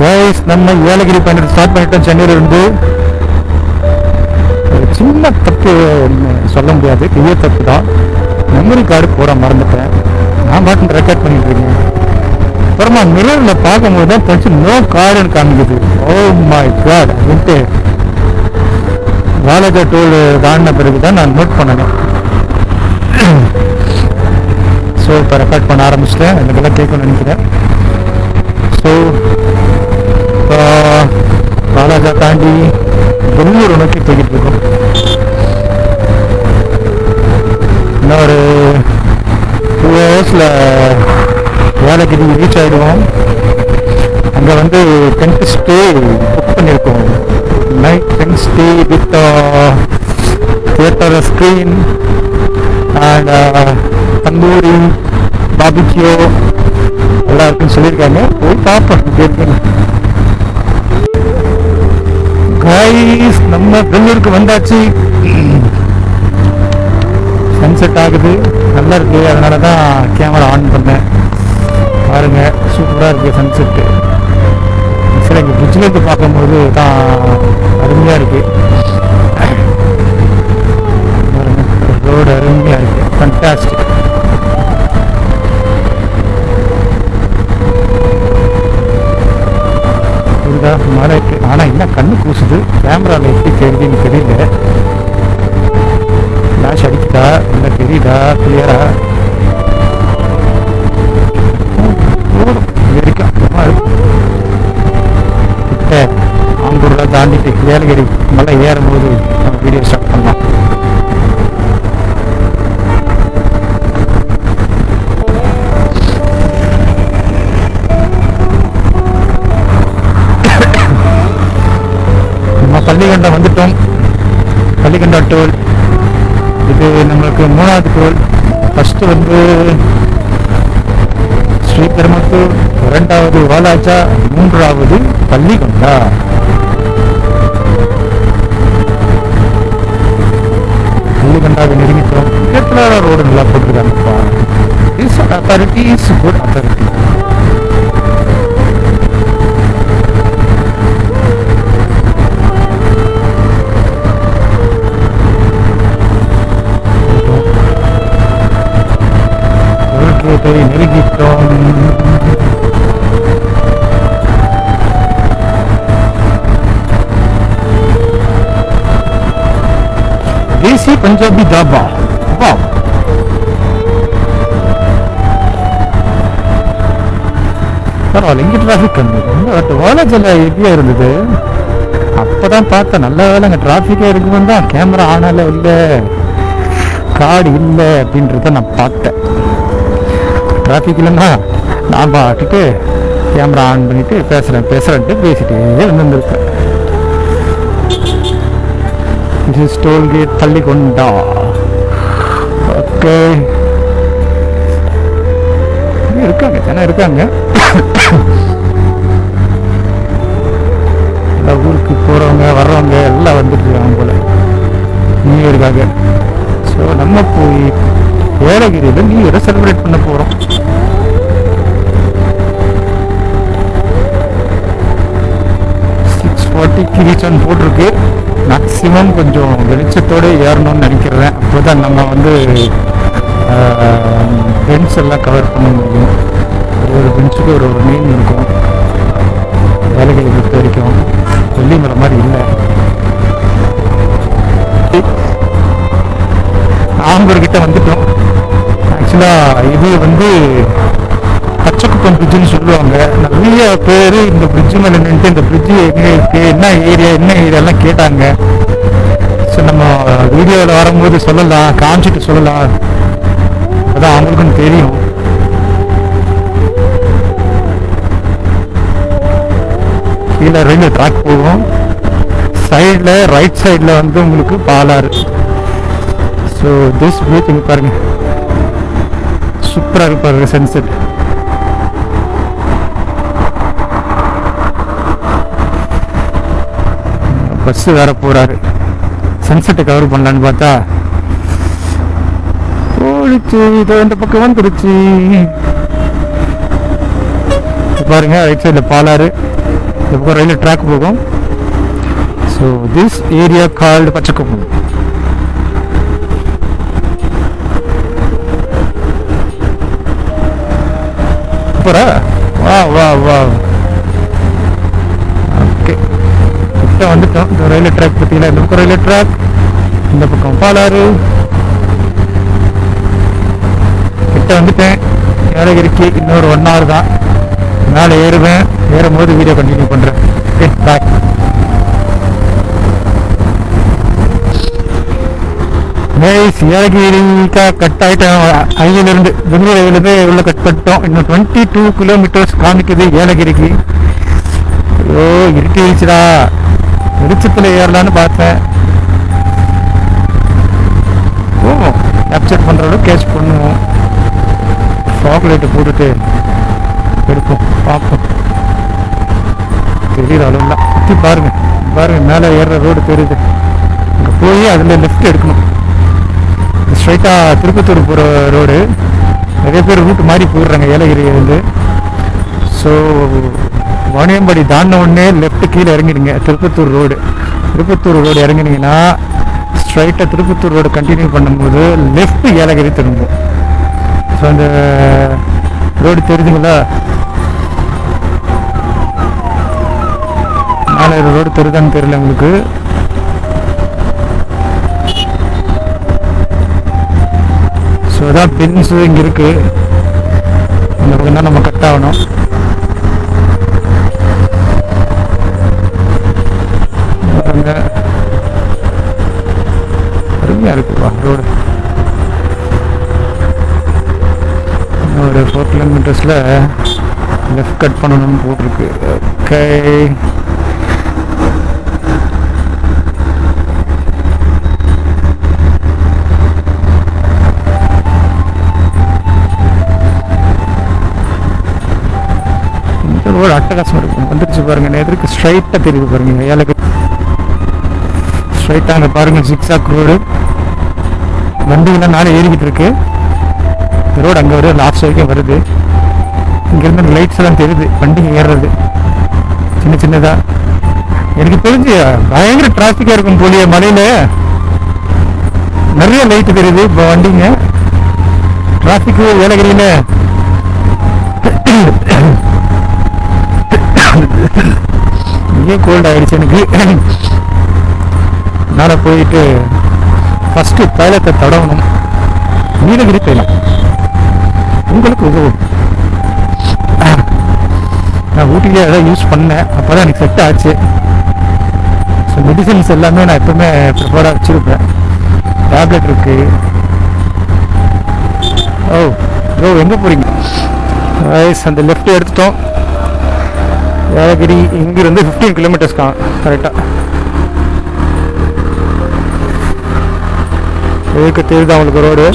Guys, நம்ம ஏலகிரி பயணத்தை start பண்ணிட்டோம். சென்னையில இருந்து ஒரு சின்ன தப்பு சொல்ல முடியாது, பெரிய தப்பு தான். மெமரி கார்டு போட மறந்துட்டேன். நான் பாட்டு ரெக்கார்ட் பண்ணிட்டு இருக்கேன். அப்புறமா மிரர்ல பார்க்கும்போது தான் தெரிஞ்சு நோ கார்டுன்னு காமிக்குது. ஓ மை காட் அப்படின்ட்டு வாலாஜா டோல் தாண்டின பிறகு தான் நான் நோட் பண்ணேன். ஸோ இப்போ ரெக்கார்ட் பண்ண ஆரம்பிச்சிட்டேன். எனக்கெல்லாம் கேட்கணும்னு நினைக்கிறேன். ஸோ இப்போ வாலாஜா தாண்டி பெங்களூர் நோக்கி போய்கிட்டு இருக்கோம். இன்னும் ஒரு 2 ஹவர்ஸில் ஏலகிரி ரீச் ஆகிடுவோம். அங்கே வந்து டென்ட் ஸ்டே புக் பண்ணியிருக்கோம். Night tent stay with theatre screen and tandoori barbecue எல்லாம் இருக்குன்னு சொல்லியிருக்காங்க. போய் பார்ப்போம் இருக்குன்னு. கைஸ், நம்ம பெங்களூருக்கு வந்தாச்சு. சன்செட் ஆகுது, நல்லா இருக்கு. அதனால தான் கேமரா ஆன் பண்ணேன். பாருங்க, சூப்பராக இருக்கு சன்செட்டு. சரி, இங்கே பிரிட்ஜில் இருந்து பார்க்கும்போது தான் அருமையாக இருக்கு. பாருங்க, ரோடு அருமையாக இருக்கு. ஃபண்டாஸ்டிக். மழை இருக்கு, ஆனால் என்ன கண்ணு கூசுது. கேமராவில் எப்படி தெரியுதுன்னு தெரியல. ஃப்ளாஷ் அடிக்குதா இல்லை தெரியுதா கிளியரா? கிட்ட ஆம்பூர்லாம் தாண்டிட்டு ஏலகிரி மலை ஏறும்போது நம்ம வீடியோ ஸ்டார்ட் பண்ணலாம். பள்ளிகண்டம் வந்துட்டோம். பள்ளிகண்டா டோல் இது நம்மளுக்கு 3வது டோல். ஃபர்ஸ்ட் வந்து ஸ்ரீபெரும்புத்தூர், 2வது வாலாஜா, 3வது பள்ளிகண்டா. பள்ளிகண்டாவை நெருங்கிட்டோம். இடத்துல ரோடு நல்லா போட்டுருக்காங்கப்பா. Is authority is good authority. நெருங்கிட்டோம். தேசி பஞ்சாபி தாபா. பரவாயில்ல, இங்க டிராபிக் கம்மி. வாலாஜால எப்படியா இருந்தது? அப்பதான் பார்த்தேன். நல்ல வேலை அங்க டிராபிக்கா இருக்குன்னு தான் கேமரா ஆனால இல்லை, கார்டு இல்லை அப்படின்றத நான் பார்த்தேன். டிராஃபிக் இல்லைன்னா நான் பாட்டுட்டு கேமரா ஆன் பண்ணிட்டு பேசுறேன்ட்டு பேசிட்டே வந்துருக்கேன். இது டோல்கேட் பள்ளிகொண்டா. ஓகே, இருக்காங்க, ஜனம் இருக்காங்க. எல்லா ஊருக்கு போறவங்க வர்றவங்க எல்லாம் வந்துட்டு இருக்காங்க போல நியூ இயருக்காக. ஸோ நம்ம போய் ஏலகிரியில் நியூ இயரை செலிப்ரேட் பண்ண போறோம். 6:40 ரீச் ஆன் போட்டிருக்கு. மேக்ஸிமம் கொஞ்சம் வெளிச்சத்தோடு ஏறணும்னு நினைக்கிறேன். அப்போதான் நம்ம வந்து பென்ஸ் எல்லாம் கவர் பண்ண முடியும். ஒரு பென்ஸுக்கு ஒரு மெயின் இருக்கும். ஏலகிரி பொறுத்த வரைக்கும் வெள்ளிமலை மாதிரி இல்லை. ஆம்பூர்கிட்ட வந்துட்டோம். ஆக்சுவலாக இது வந்து பச்சைக்குப்பம் பிரிட்ஜுன்னு சொல்லுவாங்க. நிறைய பேர் இந்த பிரிட்ஜு மேலே நின்றுட்டு இந்த பிரிட்ஜு எங்கே இருக்கு, என்ன ஏரியாலாம் கேட்டாங்க. ஸோ நம்ம வீடியோவில் வரும்போது சொல்லலாம், காமிச்சிட்டு சொல்லலாம், அதான் அவங்களுக்கும் தெரியும். கீழே ரயில்வே ட்ராக் போகும். சைடில் ரைட் சைடில் வந்து உங்களுக்கு Palar. So this view think பாருங்க, சூப்பராக இருக்கு பாருங்க சன்செட். பஸ் வேற போறாரு. சன்செட்டை கவர் பண்ணலான்னு பார்த்தா போயிடுச்சு. இதோ இந்த பக்கம் வந்துருச்சு. பாருங்க ரைட் சைடில் பாலாறு, இந்த பக்கம் ரயில்வே ட்ராக் போகும். So this area called Pachaikuppam. சூப்பரா, வா வா வா. ஓகே, கிட்ட வந்துட்டோம். இந்த ரயில்வே ட்ராக் பார்த்தீங்களா, இந்த பக்கம் ரயில்வே ட்ராக், இந்த பக்கம் பாலாறு. கிட்ட வந்துட்டேன். ஏலகிரிக்கு இன்னொரு 1 hour தான். மேலே ஏறுவேன். ஏறும் போது வீடியோ கண்டினியூ பண்ணுறேன். ஓகே, பாய். ஏலகிரிக்கா கட் ஆகிட்டோம். அங்கிலிருந்து பெங்களூர் ரயிலிருந்து உள்ள கட் பண்ணிட்டோம். இன்னும் 22 kilometers காமிக்குது ஏலகிரிக்கு. ஐயோ, இருட்டிடுச்சுடா. வெளிச்சத்தில் ஏறலான்னு பார்த்தேன். போவோம், கேப்சர் பண்ணுறோட கேட்ச் பண்ணுவோம். ஃபாக் லைட்டை போட்டுட்டு எடுப்போம், பார்ப்போம். தெரியுது அளவுலாம். சுற்றி பாருங்க, பாருங்க மேலே ஏறுற ரோடு தெரியுது. அங்கே போய் அதில் லெஃப்ட் எடுக்கணும். ஸ்ட்ரைட்டாக திருப்பத்தூர் போகிற ரோடு. நிறைய பேர் ரூட்டு மாறி போயிடுறாங்க ஏலகிரியிலேருந்து. ஸோ வாணியம்பாடி தாண்டின உடனே லெஃப்ட் கீழே இறங்கிடுங்க. திருப்பத்தூர் ரோடு இறங்கினீங்கன்னா ஸ்ட்ரைட்டாக திருப்பத்தூர் ரோடு கண்டினியூ பண்ணும்போது லெஃப்ட் ஏலகிரி திரும்பும். ஸோ அந்த ரோடு தெரியுதுங்களா? மேலே ரோடு தெரியுதான்னு தெரியல உங்களுக்கு. ஸோ அதான் பின்ஸு இங்கே இருக்குது. இந்த பக்கம் தான் நம்ம கட் ஆகணும். அருமையாக இருக்குப்பா ரோடு. ஒரு 4 kilometers லெஃப்ட் கட் பண்ணணும்னு போட்டிருக்கு. ஓகே, இந்த ரோடு அட்டகாசமாக இருக்கும். வந்துருச்சு பாருங்க, எதிர்க்கு ஸ்ட்ரைட்டாக தெரியுது பாருங்க ஏலகிரி. ஸ்ட்ரைட்டாக அங்கே பாருங்க, ஜிக்ஸாக் ரோடு. வண்டிகள்லாம் நாளை ஏறிக்கிட்டு இருக்கு. ரோடு அங்கே வருது, லாஸ்ட் வரைக்கும் வருது. இங்கேருந்து லைட்ஸ் எல்லாம் தெரியுது வண்டிங்க ஏறுறது சின்ன சின்னதாக. எனக்கு தெரிஞ்சு பயங்கர டிராஃபிக்காக இருக்கும் போலியே. மலையில் நிறைய லைட்டு தெரியுது இப்போ வண்டிங்க. டிராஃபிக்கு ஏலகிரியில் இங்கே கோல்ட் ஆகிடுச்சு எனக்கு. நான் போயிட்டு ஃபஸ்ட்டு தைலத்தை தடவணும். நீலகிரி தைலம் உங்களுக்கு உதவும். நான் ஊட்டியிலே எதாவது யூஸ் பண்ணேன், அப்போ தான் எனக்கு செட் ஆச்சு. ஸோ மெடிசன்ஸ் எல்லாமே நான் எப்பவுமே ப்ரிஃபராக வச்சுருப்பேன். டேப்லெட் இருக்கு. ஓ எங்கே போகிறீங்க? அந்த லெஃப்ட் எடுத்துட்டோம். ஏலகிரி இங்கிருந்து 15 kilometers கரெக்டாக. எதுக்கு தெரியுது அவங்களுக்கு ரோடு.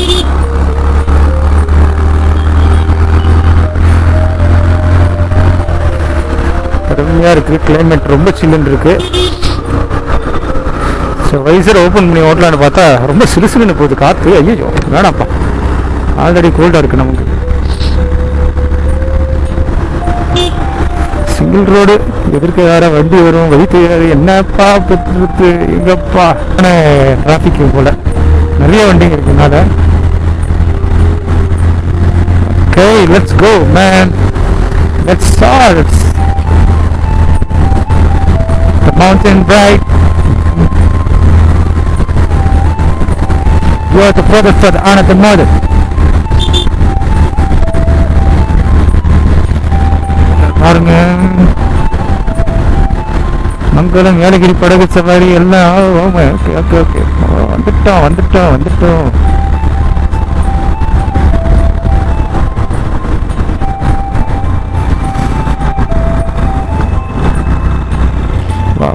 கடுமையாக இருக்குது. கிளைமேட் ரொம்ப சில்லுன்னு இருக்குது. ஸோ வைசரை ஓப்பன் பண்ணி ஓட்டலான்னு பார்த்தா ரொம்ப சிறுசிலுன்னு போகுது காற்று. ஐயோ வேணாப்பா, ஆல்ரெடி கோல்டாக இருக்குது நமக்கு. சிங்கிள் ரோடு, எதிர்க்க வேற வண்டி வரும், வயிற்று என்னப்பா பெற்று எங்கப்பா. டிராஃபிக் போல் நிறைய வண்டிங்க இருக்குனால. Okay, let's go man, let's start. The mountain bright. You are the product for the honor the mother. பாருங்க, மங்களம், ஏலகிரி படகு சவாரி எல்லாம். ஓகே ஓகே ஓகே, வந்துட்டோம். வா,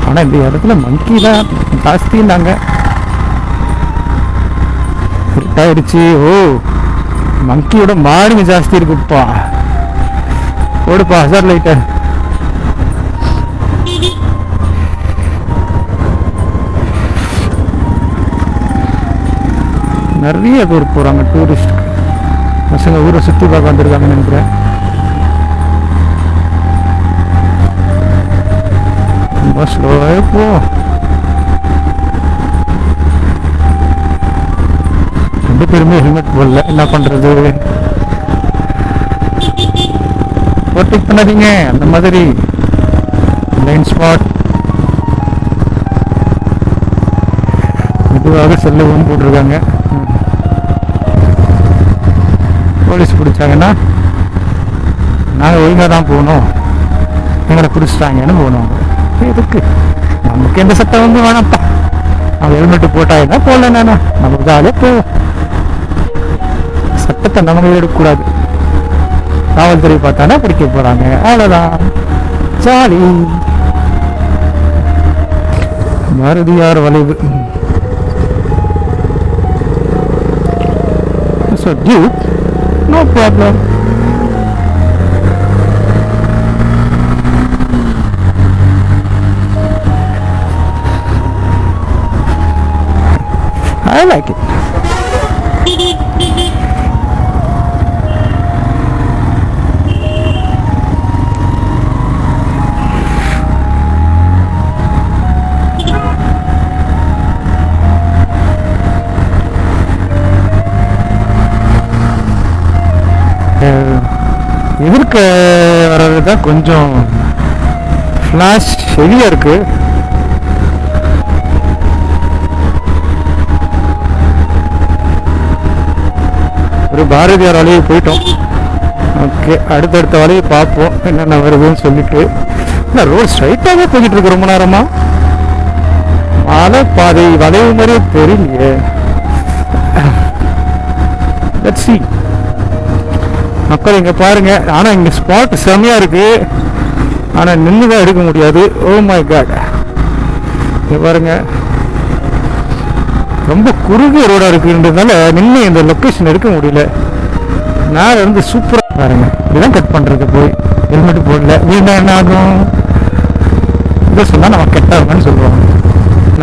ஆனால் இந்த இடத்துல மங்கி தான் ஜாஸ்தின்னாங்க. இருட்டாயிடுச்சு. ஓ, மங்கியோட மாடுங்க ஜாஸ்தி இருக்குப்பா. ஓடுப்பா ஹசார் லைட்டை. நிறைய பேர் போகிறாங்க டூரிஸ்ட் பசங்க, ஊரை சுற்றி பார்க்க வந்திருக்காங்கன்னு நினைக்கிறேன். ஸ்லோவாக போ. ரெண்டு பேருமே ஹெல்மெட் போடல, என்ன பண்றது? ஓவர்டேக் பண்ணாதீங்க, அந்த மாதிரி லைன் ஸ்பாட். மெதுவாக செல்லவும் போட்டிருக்காங்க. போலீஸ் பிடிச்சாங்கன்னா நாங்கள் ஒழுங்காக தான் போகணும், எங்களை பிடிச்சிட்டாங்கன்னு போகணும். எதுக்கு நமக்கு எந்த சட்டம் வந்து வேணாம்ப்பா. அவங்க ஹெல்மெட்டு போட்டாங்கன்னா போடல, நானா நமக்கு ஜாலியாக போவோம். சட்டத்தை நம்ம எடுக்கக்கூடாது. காவல்துறை பார்த்தானா பிடிக்க போறாங்க, அவ்வளோதான், ஜாலி. பாரதியார் வளைவு. So dude, no problem. I like it. எதிர்க்க வர்றது தான் கொஞ்சம் ஃப்ளாஷ் ஹெவியாக இருக்கு. ஒரு பாரதியார் வலையை போயிட்டோம். ஓகே, அடுத்தடுத்த வலையை பார்ப்போம் என்னென்ன வருதுன்னு சொல்லிட்டு. இல்லை, ரோடு ஸ்ட்ரைட்டாகவே போய்கிட்டு இருக்கு ரொம்ப நேரமா. மலை பாதை வளைவு மாதிரியே தெரியலையே. Let's see. மக்கள் இங்கே பாருங்க. ஆனால் இங்கே ஸ்பாட் செம்மையாக இருக்கு, ஆனால் நின்று தான் எடுக்க முடியாது. ஓ மை காட், இங்கே பாருங்க, ரொம்ப குறுகிய ரோடாக இருக்குன்றதுனால நின்று இந்த லொக்கேஷன் எடுக்க முடியல. மேலே இருந்து சூப்பராக பாருங்க. இதுதான் கட் பண்ணுறது. போய் ஹெல்மெட் போடல வீணா என்ன ஆகும்? இதை சொன்னால் நம்ம கெட்டாங்கன்னு சொல்லுவாங்க.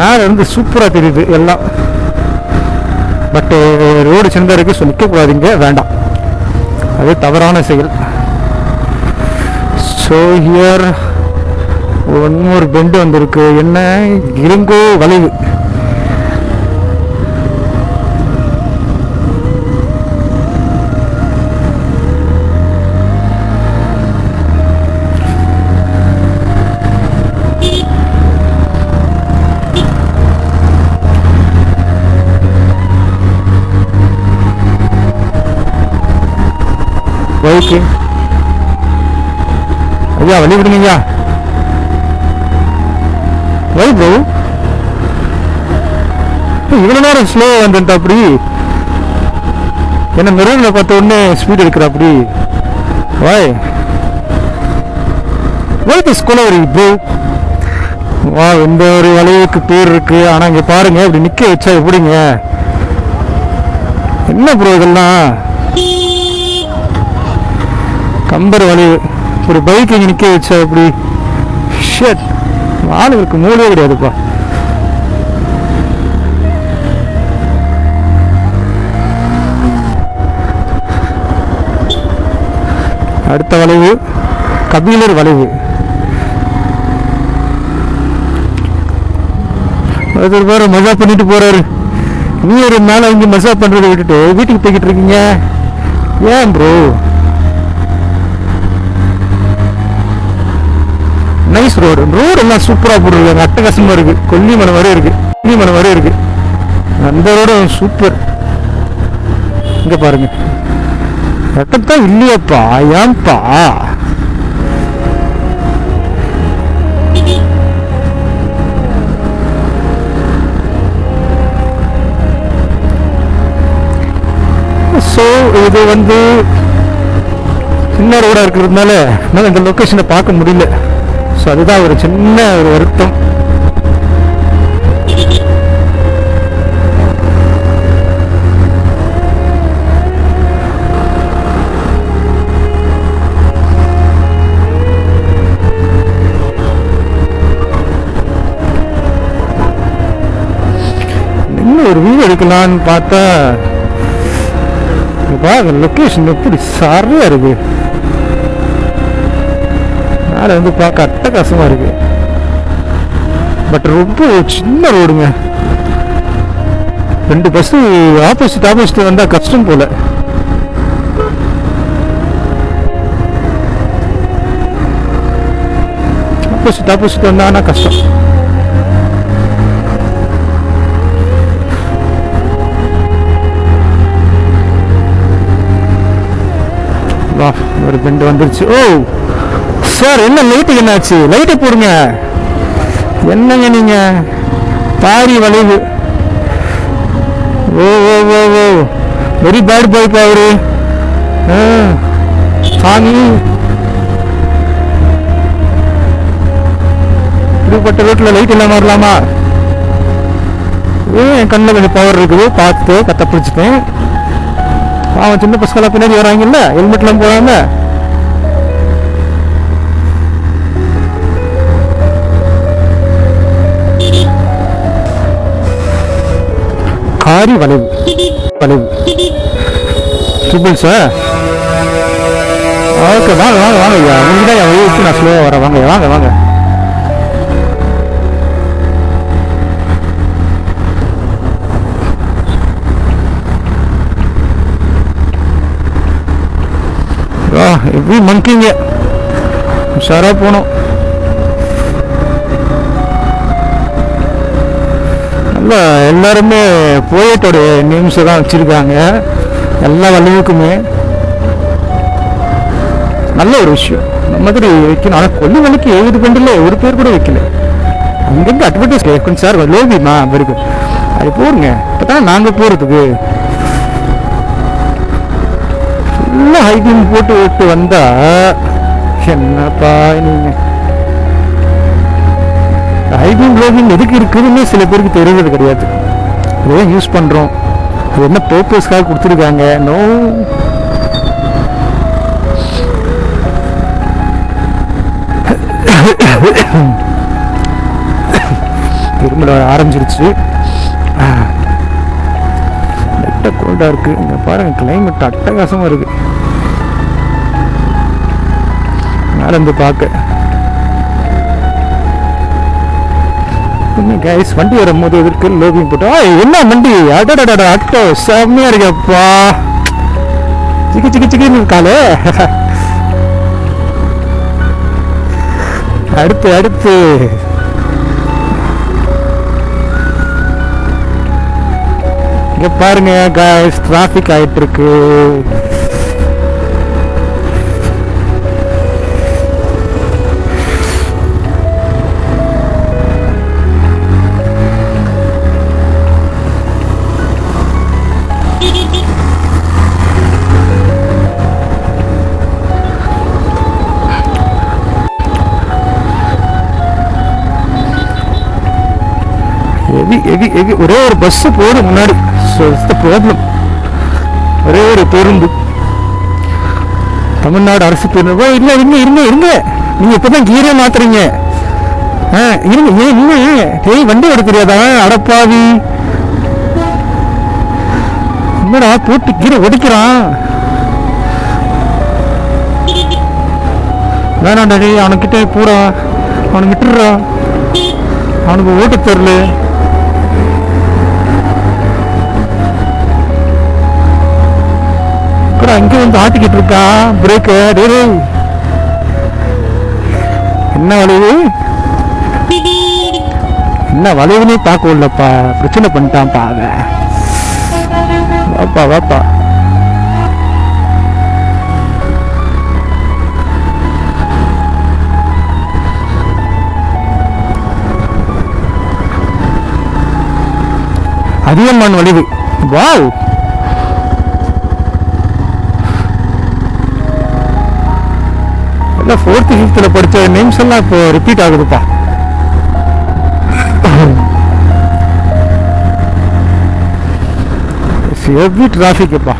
மேலே இருந்து சூப்பராக தெரியுது எல்லாம். பட்டு ரோடு சின்னதாக இருக்கு, ஸோ நிற்கக்கூடாதுங்க, வேண்டாம், அது தவறான செயல். So here one more bend வந்திருக்கு. என்ன? இளங்கோ வளைவு. பைக்கு ஐயா, வழி விடுங்க ஐயா. வை ப்ரோ, இவ்வளோ நேரம் ஸ்லோ வந்துட்டா அப்படி? என்ன மிரரில் பார்த்த உடனே ஸ்பீட் எடுக்கிற அப்படி? Why this Kolaveri bro? வா, இந்த ஒரு வளைவுக்கு பேர் இருக்கு. ஆனால் இங்கே பாருங்க, இப்படி நிற்க வச்சா எப்படிங்க? என்ன ப்ரோ இதெல்லாம்? கம்பர் வளைவு. ஒரு பைக் இங்கே நிற்க வச்சா எப்படி? ஷட், ஆளுங்களுக்கு மூளையே கிடையாதுப்பா. அடுத்த வளைவு கபிலர் வளைவு. ஒருத்தர் பேர மஜா பண்ணிட்டு போறாரு. நீ ஒரு நாள் இங்கே மஜா பண்றதை விட்டுட்டு வீட்டுக்கு போய்கிட்டு இருக்கீங்க, ஏன் ப்ரோ? Nice road. ரோடு எல்லாம் சூப்பராக போட்டுருக்காங்க, அட்டகாசமாக இருக்கு. கொல்லிமலை வரை இருக்கு, அந்த ரோடு சூப்பர். இங்க பாருங்க, ரத்தத்தான் இல்லையாப்பா, ஏன்பா? ஸோ இது வந்து சின்ன ரோடாக இருக்கிறதுனால என்னால் இந்த லொக்கேஷனை பார்க்க முடியல. ஸோ அதுதான் ஒரு சின்ன ஒரு வருத்தம். இன்னும் ஒரு வீடு எடுக்கலான்னு பார்த்தா லொக்கேஷன் எப்படி சரியா இருக்கு. மேலே வந்து பார்க்க அட்டகாசமாக இருக்கு. பட் ரொம்ப சின்ன ரோடுங்க. 2 பஸ் ஆப்போசிட் வந்தா கஷ்டம் போல. ஆப்போசிட் வந்தானா கஷ்டம். ஒரு பெண்டு வந்துருச்சு. ஓ சார், என்ன லைட்டுக்கு என்னாச்சு? லைட்டை போடுங்க. என்னங்க நீங்க? பாரி வளைவு. ஓ ஓ ஓ ஓ வெரி பேட் பாய் அவரு. சாமி, இப்படிப்பட்ட ரோட்டில் லைட் இல்லாமல் வரலாமா? என் கண்ணில் கொஞ்சம் பவர் இருக்குது, பார்த்து கத்த பிடிச்சிட்டேன். அவன் சின்ன பசங்களா பின்னாடி வராங்கல்ல, ஹெல்மெட்லாம் போடாம. காரி வளைவு ட்ரிபிள் சார். ஓகே, வாங்க வாங்க வாங்க ஐயா. நீங்கள் தான் வழி வச்சு நான் ஸ்லோவாக வரேன். வாங்க வாங்க வாங்க. எப்படி மங்கிங்க உஷாராக போனோம். நல்லா எல்லாருமே போயட்டோட நேம்ஸை தான் வச்சுருக்காங்க எல்லா வளைவுக்குமே. நல்ல ஒரு விஷயம். நம்ம மாதிரி வைக்கணும். ஆனால் கொல்லி வலிக்கு 70 பெண்டில் ஒரு பேர் கூட வைக்கல. அங்கேருந்து அட்வர்டைஸ் கேட்கணும் சார். லோபிமா இருக்கு, அது போடுங்க. இப்போ தான் நாங்கள் போகிறதுக்கு ஃபுல்லாக ஹைபீம் போட்டு விட்டு வந்தா என்னப்பா நீங்கள். ஹைபீம் லோபீம் எதுக்கு இருக்குதுன்னு சில பேருக்கு தெரிஞ்சது கிடையாது. இதையும் யூஸ் பண்ணுறோம். அது என்ன பர்பஸ்க்காக கொடுத்துருக்காங்க? நோ, திரும்ப ஆரம்பிச்சிருச்சு. லைட்டாக கோல்டாக இருக்குது. இங்கே பாருங்கள், கிளைமேட் அட்டகாசமாக இருக்குது. மேலே இருந்து பார்க்க கைஸ். வண்டி வரும்போது எதிர்க்கு லோபிங் போட்டு என்ன வண்டி அடடா அட்டோ செம்மையா இருக்கப்பா. சிக்கின்னு இருக்காளே. அடுத்து இங்க பாருங்க கைஸ், டிராபிக் ஆயிட்டு இருக்கு. ஒரே ஒரு பஸ் போடும் முன்னாடி. ப்ராப்ளம். ஒரே ஒரு பேருந்து, தமிழ்நாடு அரசு பேருந்து. இல்ல இருங்க, நீங்க இப்பதான் கீரே மாத்துறீங்க. இருங்க, ஏன் வண்டி ஓட தெரியாதா? அடப்பாவி, என்னடா போட்டு கீரை ஒடிக்கிறான். வேணாண்டா, அவனுக்கிட்ட பூரா அவனுக்கு விட்டுடுறா. அவனுக்கு ஓட்டு தெரியல. அங்கே வந்து ஆட்டிக்கிட்டு இருக்கா பிரேக்கு. என்ன வளைவு, என்ன வளைவுனே பார்க்க உள்ளப்பா. பிரச்சனை பண்ணிட்டான்ப்பா. வாப்பா அதிகமான வளைவு. வாவ், எல்லாம் 4th 5th படிச்ச நேம்ஸ் எல்லாம் இப்போ ரிப்பீட் ஆகுதுப்பா. ஹெவி டிராஃபிக்ப்பா.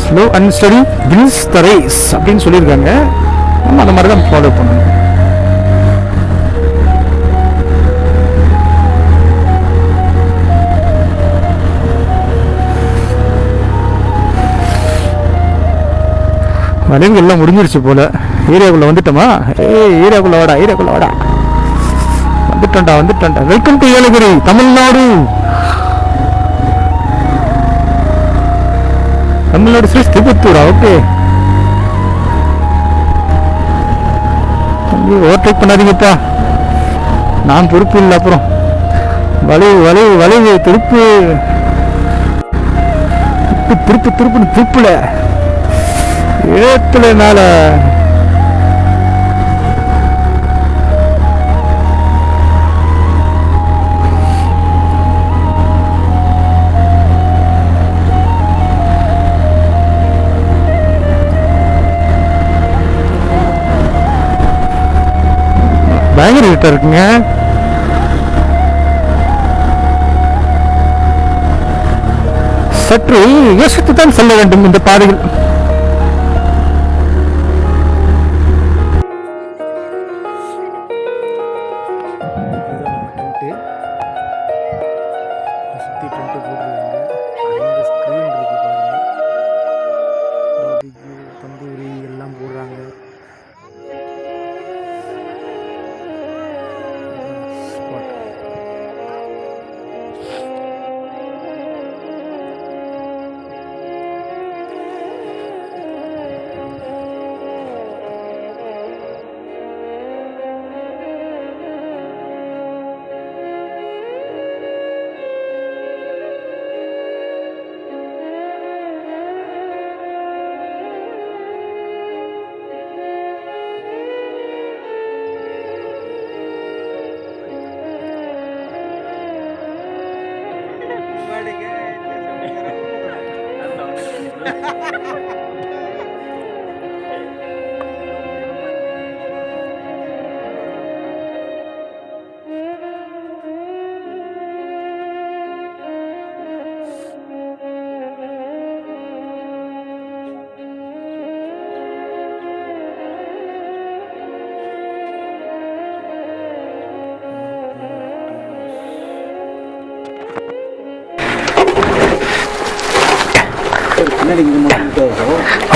Slow and steady wins the race அப்படின்னு சொல்லியிருக்காங்க. நம்ம அந்த மாதிரி தான் ஃபாலோ பண்ணணும். நலிவு எல்லாம் முடிஞ்சிருச்சு போல. ஏரியாக்குள்ள வந்துட்டோமா? ஏரியாக்குள்ள வாடா, ஏரியாக்குள்ள வாடா. வந்துட்டோம்டா. Welcome to Yelagiri, Tamil Nadu. தமிழ்நாடு ஸ்ரீபுத்தூரா? ஓகே. ஓவர்டேக் பண்ணாதீங்கப்பா, நான் பொறுப்பு இல்லை. அப்புறம் வளைவு திருப்புல ஏத்துல மேல பயங்கர இருட்டா இருக்குங்க. சற்று யோசித்துத்தான் செல்ல வேண்டும் இந்த பாதையில். தந்தூரி எல்லாம் போடுறாங்க.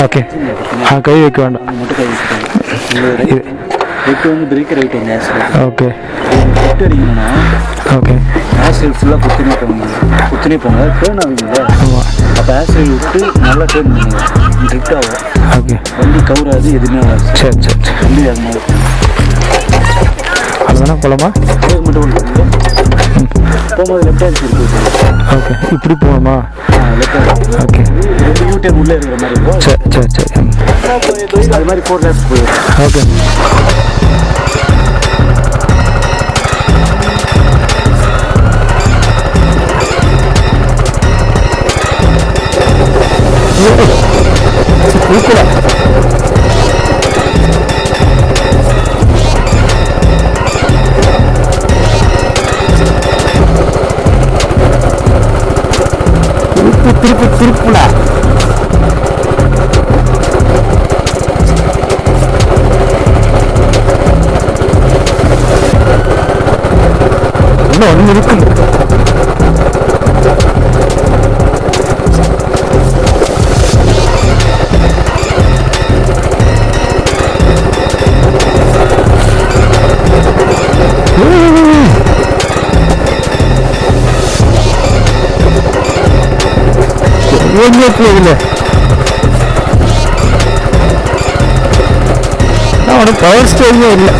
ஓகே, கை வைக்க வேண்டாம். மட்டும் கை வச்சுக்கோங்க. லெஃப்ட் வந்து பிரேக், ரைட் வந்து ஆக்சிடென்ட். ஓகே, லெஃப்ட் அடிக்கணும்னா ஓகே ஆக்சிடென்ட் ஃபுல்லாக குத்தினே போங்க. டேர்ன் ஆகுங்களா? அப்போ ஆக்சிடென்ட் விட்டு நல்லா டேர்ன் பண்ணுங்க. ட்ரிப்ட் ஆகும். ஓகே, வண்டி கவுராது, எதுவுமே ஆகாது. சரி வண்டி அது மாதிரி அதுதானே போகலாமா? பிரேக் மட்டும் ஒன்று போகும்போது லெஃப்ட் ஹேண்ட் சைடு போயிட்டு. ஓகே, இப்படி போகணுமா? Left hand. ஓகே, ரெண்டு யூடிஎம் உள்ளே இருக்கிற மாதிரி இருக்கும். சரி அது மாதிரி 4 laps போயிடும். ஓகே. திருப்புல இன்னும் ஒன்று இருக்கு. அவனுக்கு பவர் ஸ்டேரிங்கே இல்லை.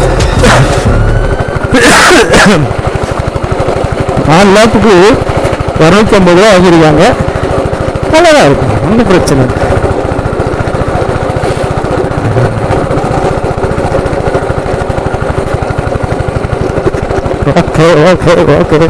4 லேப்புக்கு 250 ரூபா வாங்கியிருக்காங்க. நல்லாதான் இருக்கும், ஒன்றும் பிரச்சனை இல்லை. ஓகே.